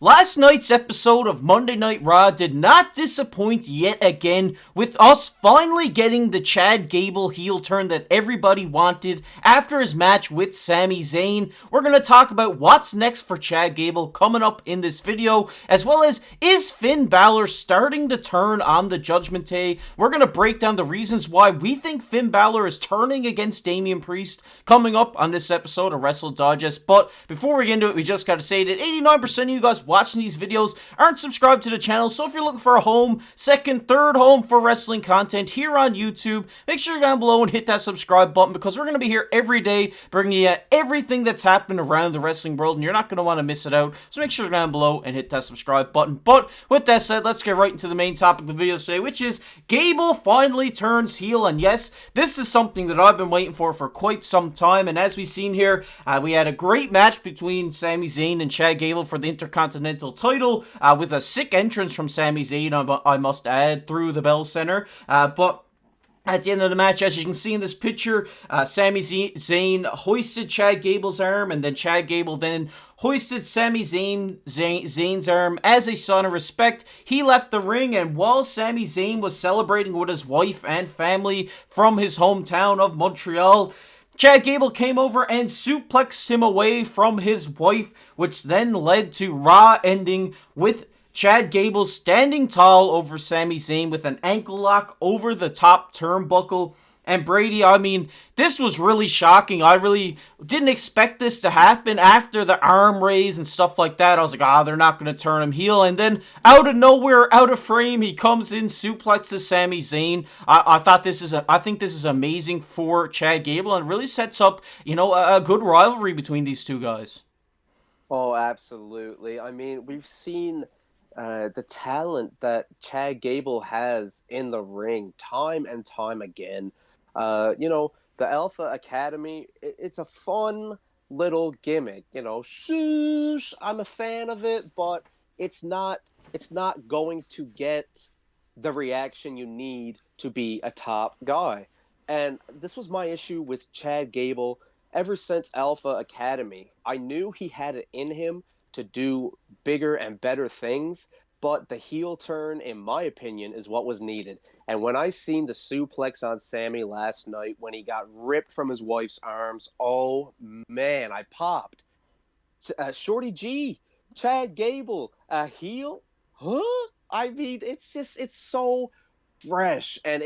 Last night's episode of Monday Night Raw did not disappoint yet again, with us finally getting the Chad Gable heel turn that everybody wanted after his match with Sami Zayn. We're going to talk about what's next for Chad Gable coming up in this video, as well as is Finn Balor starting to turn on the Judgement Day. We're going to break down the reasons why we think Finn Balor is turning against Damian Priest coming up on this episode of Wrestle Digest. But before we get into it, we just got to say that 89% of you guys watching these videos aren't subscribed to the channel, so if you're looking for a home, second, third home for wrestling content here on YouTube, make sure you're down below and hit that subscribe button, because we're going to be here every day bringing you everything that's happening around the wrestling world, and you're not going to want to miss it out, so make sure you're down below and hit that subscribe button. But with that said, let's get right into the main topic of the video today, which is Gable finally turns heel. And yes, this is something that I've been waiting for quite some time, and as we've seen here, we had a great match between Sami Zayn and Chad Gable for the Intercontinental title, with a sick entrance from Sami Zayn, I must add, through the Bell Center. But at the end of the match, as you can see in this picture, Sami Zayn hoisted Chad Gable's arm, and then Chad Gable then hoisted Sami Zayn's arm as a sign of respect. He left the ring, and while Sami Zayn was celebrating with his wife and family from his hometown of Montreal, Chad Gable came over and suplexed him away from his wife, which then led to Raw ending with Chad Gable standing tall over Sami Zayn with an ankle lock over the top turnbuckle. And Brady, I mean, this was really shocking. I really didn't expect this to happen after the arm raise and stuff like that. I was like, they're not going to turn him heel. And then out of nowhere, out of frame, he comes in, suplexes Sami Zayn. I think this is amazing for Chad Gable, and really sets up, a good rivalry between these two guys. Oh, absolutely. I mean, we've seen the talent that Chad Gable has in the ring time and time again. The Alpha Academy, it's a fun little gimmick, shoosh, I'm a fan of it, but it's not going to get the reaction you need to be a top guy. And this was my issue with Chad Gable ever since Alpha Academy. I knew he had it in him to do bigger and better things, but the heel turn, in my opinion, is what was needed. And when I seen the suplex on Sami last night, when he got ripped from his wife's arms, oh man, I popped. Shorty G, Chad Gable, a heel? Huh? I mean, it's so fresh. And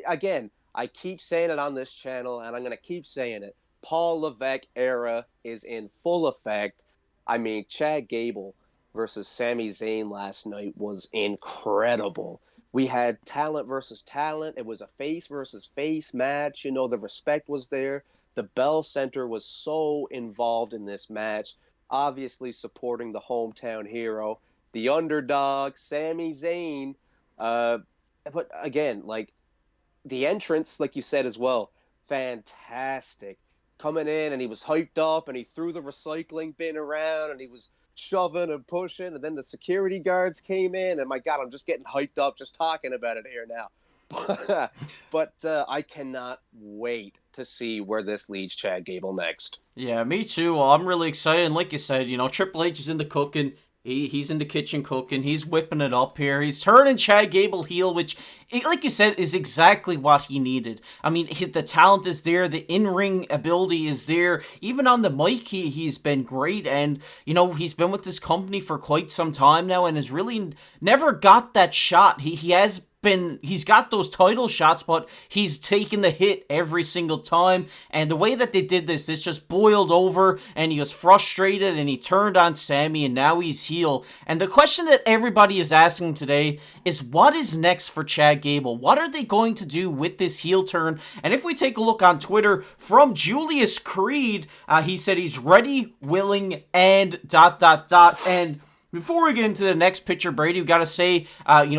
again, I keep saying it on this channel, and I'm going to keep saying it. Paul Levesque era is in full effect. I mean, Chad Gable versus Sami Zayn last night was incredible. We had talent versus talent. It was a face versus face match. The respect was there. The Bell Center was so involved in this match, obviously supporting the hometown hero, the underdog, Sami Zayn. But again, the entrance, like you said as well, fantastic. Coming in, and he was hyped up, and he threw the recycling bin around, and he was shoving and pushing, and then the security guards came in, and my God, I'm just getting hyped up just talking about it here now. But I cannot wait to see where this leads Chad Gable next. Yeah, me too. Well, I'm really excited, and like you said, Triple H is in the cooking. He's in the kitchen cooking. He's whipping it up here. He's turning Chad Gable heel, which, like you said, is exactly what he needed. I mean, the talent is there. The in-ring ability is there. Even on the mic, he's been great. And, he's been with this company for quite some time now, and has really never got that shot. He's got those title shots, but he's taken the hit every single time. And the way that they did this just boiled over, and he was frustrated, and he turned on Sami, and now he's heel. And the question that everybody is asking today is, what is next for Chad Gable? What are they going to do with this heel turn? And if we take a look on Twitter from Julius Creed, he said he's ready, willing, and ... And before we get into the next picture, Brady, we got to say,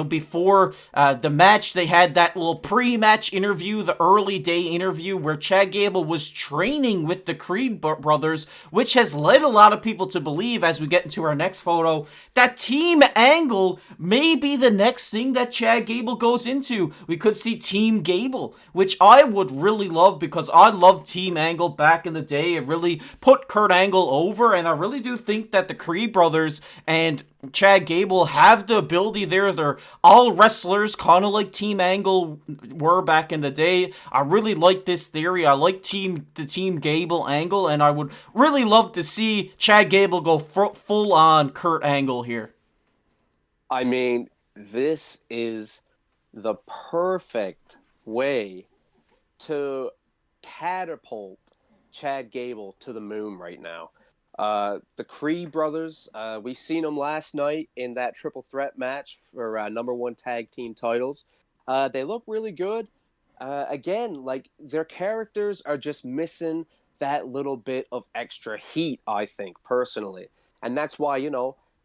before the match, they had that little pre-match interview, the early day interview, where Chad Gable was training with the Creed brothers, which has led a lot of people to believe, as we get into our next photo, that Team Angle may be the next thing that Chad Gable goes into. We could see Team Gable, which I would really love, because I loved Team Angle back in the day. It really put Kurt Angle over, and I really do think that the Creed brothers and and Chad Gable have the ability there. They're all wrestlers, kind of like Team Angle were back in the day. I really like this theory. I like the Team Gable angle, and I would really love to see Chad Gable go full on Kurt Angle here. I mean, this is the perfect way to catapult Chad Gable to the moon right now. The Creed brothers, we seen them last night in that triple threat match for number one tag team titles. They look really good. Again, like their characters are just missing that little bit of extra heat, I think, personally. And that's why,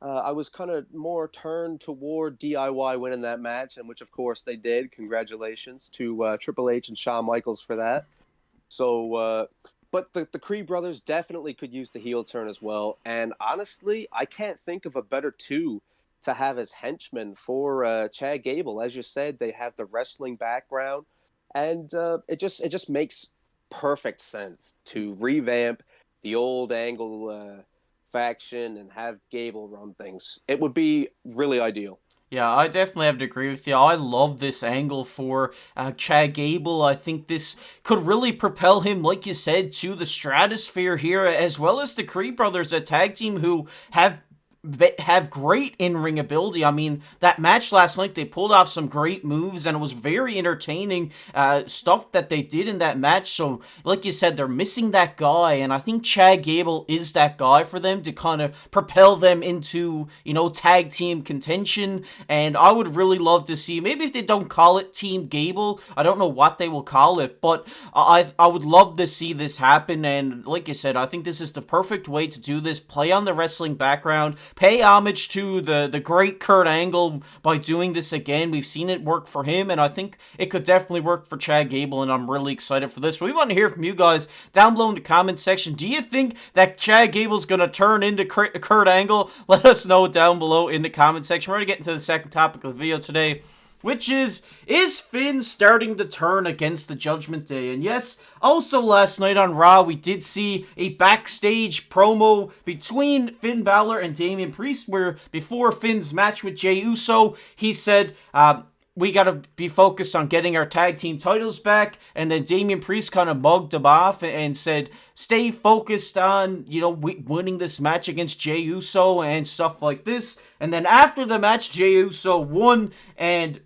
I was kind of more turned toward DIY winning that match, and which, of course, they did. Congratulations to Triple H and Shawn Michaels for that. So, but the Creed brothers definitely could use the heel turn as well. And honestly, I can't think of a better two to have as henchmen for Chad Gable. As you said, they have the wrestling background, and it just makes perfect sense to revamp the old Angle faction and have Gable run things. It would be really ideal. Yeah, I definitely have to agree with you. I love this angle for Chad Gable. I think this could really propel him, like you said, to the stratosphere here, as well as the Creed brothers, a tag team who have great in-ring ability. I mean, that match last night, they pulled off some great moves, and it was very entertaining stuff that they did in that match. So, like you said, they're missing that guy, and I think Chad Gable is that guy for them to kind of propel them into, tag team contention. And I would really love to see, maybe if they don't call it Team Gable, I don't know what they will call it, but I would love to see this happen. And like you said, I think this is the perfect way to do this. Play on the wrestling background, pay homage to the great Kurt Angle by doing this again. We've seen it work for him, and I think it could definitely work for Chad Gable, and I'm really excited for this. We want to hear from you guys down below in the comment section. Do you think that Chad Gable's going to turn into Kurt Angle? Let us know down below in the comment section. We're going to get into the second topic of the video today, which is Finn starting to turn against the Judgment Day? And yes, also last night on Raw, we did see a backstage promo between Finn Balor and Damian Priest, where before Finn's match with Jey Uso, he said, we got to be focused on getting our tag team titles back. And then Damian Priest kind of mugged him off and said, stay focused on, winning this match against Jey Uso and stuff like this. And then after the match, Jey Uso won, and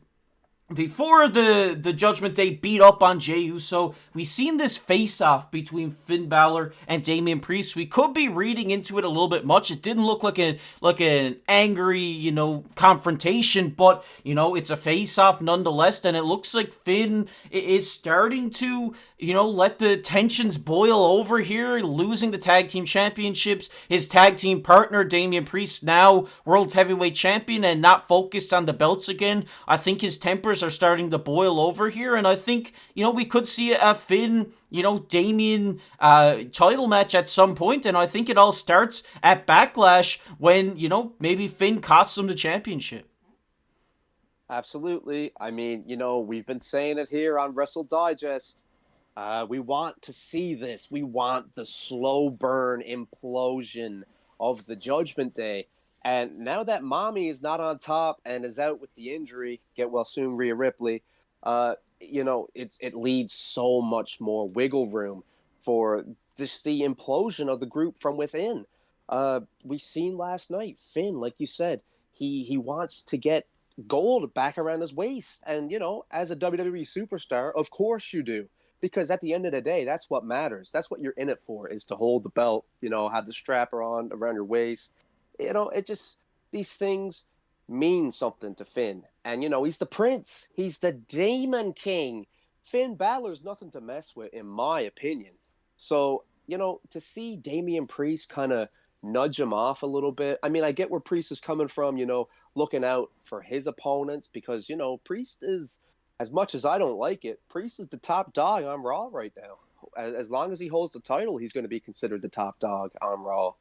before the Judgment Day beat up on Jey Uso, we seen this face-off between Finn Balor and Damian Priest. We could be reading into it a little bit much. It didn't look like an angry, confrontation, but, it's a face-off nonetheless, and it looks like Finn is starting to, let the tensions boil over here, losing the tag team championships. His tag team partner, Damian Priest, now World Heavyweight Champion and not focused on the belts again. I think his tempers are starting to boil over here, and I think, we could see a Finn, Damian title match at some point, and I think it all starts at Backlash when, maybe Finn costs him the championship. Absolutely. I mean, we've been saying it here on Wrestle Digest. We want to see this. We want the slow burn implosion of the Judgment Day. And now that Mommy is not on top and is out with the injury, get well soon, Rhea Ripley, it leaves so much more wiggle room for the implosion of the group from within. We seen last night, Finn, like you said, he wants to get gold back around his waist. And, as a WWE superstar, of course you do. Because at the end of the day, that's what matters. That's what you're in it for, is to hold the belt, have the strap on around your waist. These things mean something to Finn. And, he's the prince. He's the Demon King. Finn Balor's nothing to mess with, in my opinion. So, to see Damian Priest kind of nudge him off a little bit. I mean, I get where Priest is coming from, looking out for his opponents because, Priest is, as much as I don't like it, Priest is the top dog on Raw right now. As long as he holds the title, he's going to be considered the top dog on Raw.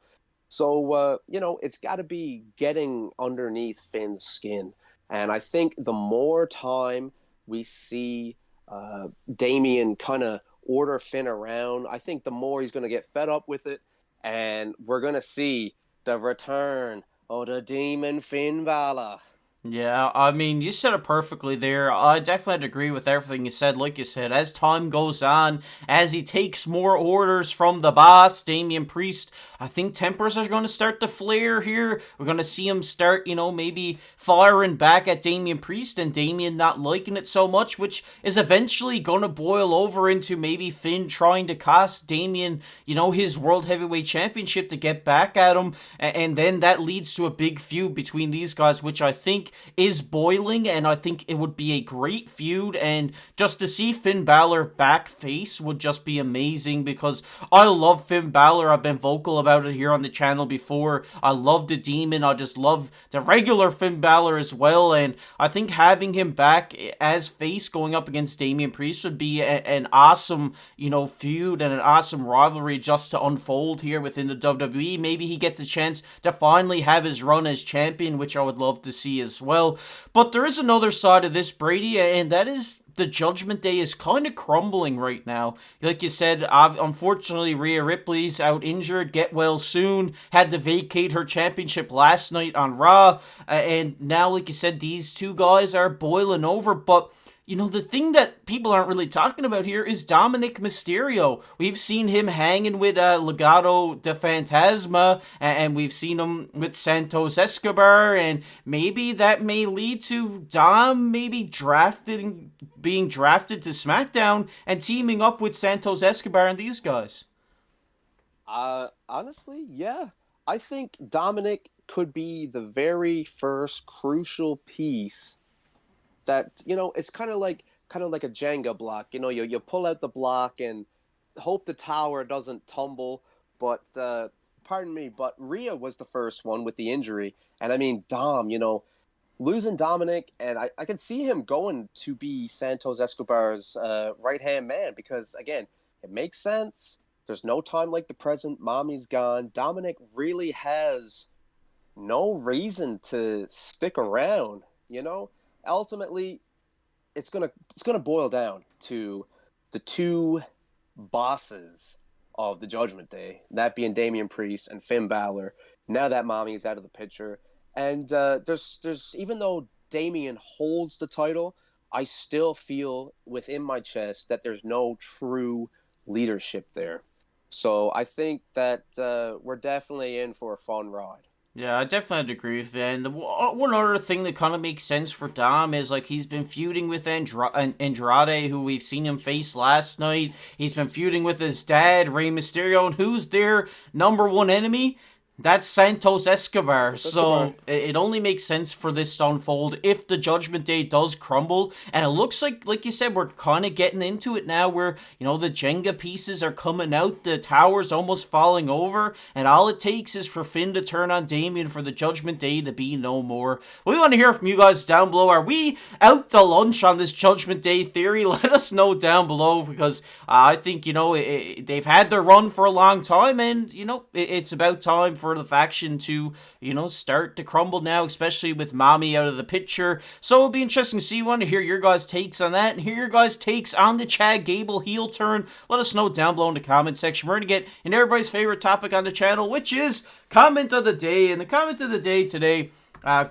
So, it's got to be getting underneath Finn's skin. And I think the more time we see Damian kind of order Finn around, I think the more he's going to get fed up with it. And we're going to see the return Oh, the demon Finn Balor. Yeah, I mean, you said it perfectly there. I definitely had to agree with everything you said. Like you said, as time goes on, as he takes more orders from the boss, Damian Priest, I think tempers are going to start to flare here. We're going to see him start, maybe firing back at Damian Priest and Damian not liking it so much, which is eventually going to boil over into maybe Finn trying to cost Damian, his World Heavyweight Championship to get back at him. And then that leads to a big feud between these guys, which I think is boiling, and I think it would be a great feud, and just to see Finn Balor back face would just be amazing, because I love Finn Balor. I've been vocal about it here on the channel before. I love the Demon. I just love the regular Finn Balor as well, and I think having him back as face going up against Damian Priest would be an awesome, feud and an awesome rivalry just to unfold here within the WWE. Maybe he gets a chance to finally have his run as champion, which I would love to see as well. But there is another side of this, Brady, and that is the Judgment Day is kind of crumbling right now. Like you said, unfortunately, Rhea Ripley's out injured. Get well soon. Had to vacate her championship last night on Raw. And now, like you said, these two guys are boiling over. But the thing that people aren't really talking about here is Dominik Mysterio. We've seen him hanging with Legado de Fantasma, and we've seen him with Santos Escobar, and maybe that may lead to Dom maybe being drafted to SmackDown and teaming up with Santos Escobar and these guys. Honestly, yeah. I think Dominic could be the very first crucial piece that, it's kind of like a Jenga block. You pull out the block and hope the tower doesn't tumble. But pardon me, but Rhea was the first one with the injury, and I mean Dom, losing Dominic, and I can see him going to be Santos Escobar's right hand man, because again, it makes sense. There's no time like the present. Mommy's gone. Dominic really has no reason to stick around. Ultimately, it's gonna boil down to the two bosses of the Judgment Day, that being Damian Priest and Finn Balor. Now that Mommy is out of the picture, and there's even though Damian holds the title, I still feel within my chest that there's no true leadership there. So I think that we're definitely in for a fun ride. Yeah, I definitely have to agree with that. And one other thing that kind of makes sense for Dom is like he's been feuding with Andrade, who we've seen him face last night. He's been feuding with his dad, Rey Mysterio, and who's their number one enemy? That's Santos Escobar. So it only makes sense for this to unfold if the Judgment Day does crumble. And it looks like you said, we're kind of getting into it now where, the Jenga pieces are coming out, the tower's almost falling over, and all it takes is for Finn to turn on Damian for the Judgment Day to be no more. We want to hear from you guys down below. Are we out to lunch on this Judgment Day theory? Let us know down below, because I think, they've had their run for a long time, and, it's about time for the faction to, start to crumble now, especially with Mommy out of the picture. So it'll be interesting to see. Want to hear your guys' takes on that, and hear your guys' takes on the Chad Gable heel turn. Let us know down below in the comment section. We're going to get in everybody's favorite topic on the channel, which is comment of the day. And the comment of the day today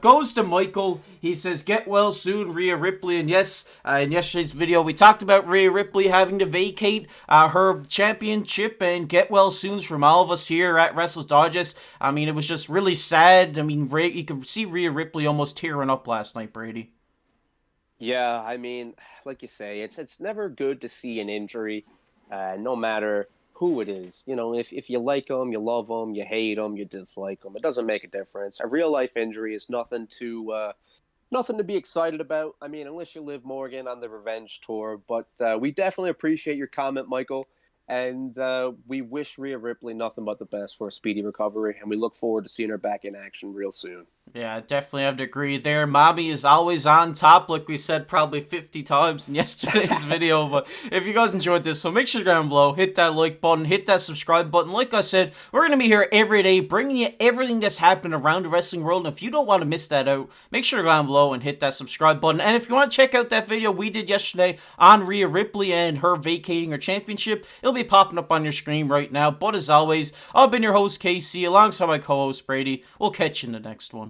goes to Michael. He says, get well soon, Rhea Ripley. And yes, in yesterday's video, we talked about Rhea Ripley having to vacate her championship, and get well soons from all of us here at Wrestle Digest. I mean, it was just really sad. I mean, you could see Rhea Ripley almost tearing up last night, Brady. Yeah, I mean, like you say, it's never good to see an injury, no matter who it is. If you like them, you love them, you hate them, you dislike them. It doesn't make a difference. A real life injury is nothing to be excited about. I mean, unless you live Morgan on the Revenge Tour. But we definitely appreciate your comment, Michael, and we wish Rhea Ripley nothing but the best for a speedy recovery, and we look forward to seeing her back in action real soon. Yeah, I definitely have to agree there. Mommy is always on top, like we said probably 50 times in yesterday's video. But if you guys enjoyed this, so make sure to go down below, hit that like button, hit that subscribe button. Like I said, we're going to be here every day bringing you everything that's happening around the wrestling world. And if you don't want to miss that out, make sure to go down below and hit that subscribe button. And if you want to check out that video we did yesterday on Rhea Ripley and her vacating her championship, it'll be popping up on your screen right now. But as always, I've been your host, KC, alongside my co-host, Brady. We'll catch you in the next one.